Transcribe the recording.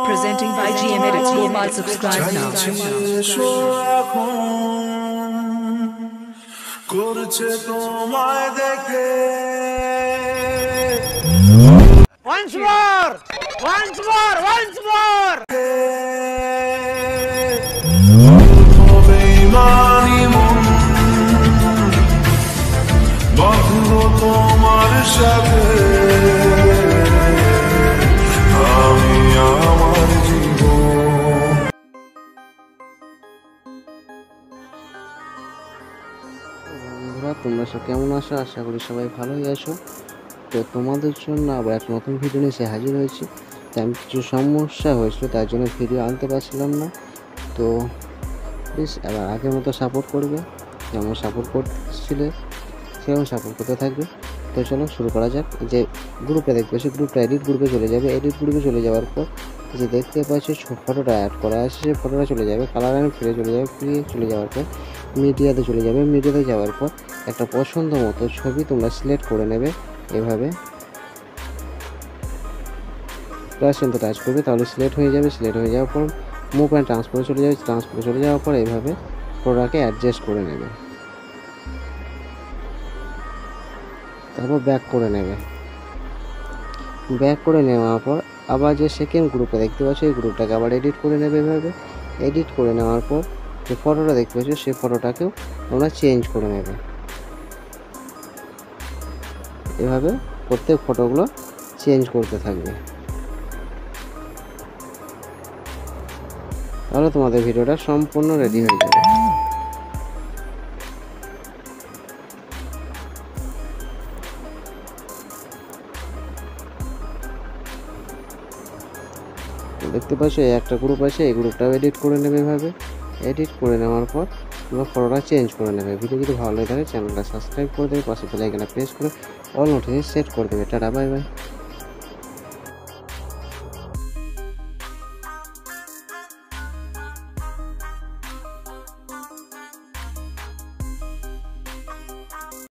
Presenting by GM Edits. Global subscribe now. Once more! Once more! Once more! তোমরা সব কেমন আছো? আশা করি সবাই ভালোই আছো। তো তোমাদের জন্য আবার এক নতুন ভিডিও নিয়ে হাজির হয়েছি। তো আমি কিছু সমস্যা হয়েছিল, তার জন্য ভিডিও আনতে পারছিলাম না। তো প্লিজ এবার আগের মতো সাপোর্ট করবে, যেমন সাপোর্ট করছিলে সেরকম সাপোর্ট করতে থাকবে। তো চলো শুরু করা যাক। যে গ্রুপে দেখবে সেই গ্রুপটা এডিট গ্রুপে চলে যাবে। এডিট গ্রুপে চলে যাওয়ার পর যে দেখতে পাচ্ছি ফটোটা অ্যাড করা আছে, সেই ফটোটা চলে যাবে। কালার অ্যান্ড ফিরে চলে যাবে। ফিরে চলে যাওয়ার পর মিডিয়াতে চলে যাবে। মিডিয়াতে যাওয়ার পর একটা পছন্দ মতো ছবি তোমরা সিলেক্ট করে নেবে এভাবে। প্লাস চিহ্নটা টাচ করবে, তাহলে সিলেক্ট হয়ে যাবে। সিলেক্ট হয়ে যাওয়ার পর মুভ অ্যান্ড ট্রান্সফারে চলে যাবে। ট্রান্সফারে চলে যাওয়ার পর এইভাবে ফটোটাকে অ্যাডজাস্ট করে নেবে। তারপর ব্যাক করে নেবে। ব্যাক করে নেওয়ার পর আবার যে সেকেন্ড গ্রুপে দেখতে পাচ্ছ এই গ্রুপটাকে আবার এডিট করে নেবে এভাবে। এডিট করে নেওয়ার পর যে ফটোটা দেখতে পাচ্ছ সেই ফটোটাকেও তোমরা চেঞ্জ করে নেবে। এভাবে প্রত্যেক ফটোগুলো চেঞ্জ করতে থাকবে, তাহলে তোমাদের ভিডিওটা সম্পূর্ণ রেডি হয়ে যাবে। দেখতে পাচ্ছ একটা গ্রুপ আছে, এই গ্রুপটাও এডিট করে নেবে এভাবে। এডিট করে নেওয়ার পর তোমরা ফটোটা চেঞ্জ করে নেবে। ভিডিও যদি ভালো লাগে থাকে চ্যানেলটা সাবস্ক্রাইব করে দেবে, পাশে বেল আইকনটা প্রেস করে অল নোটিফিকেশন সেট করে দেবে। Tata, bye bye.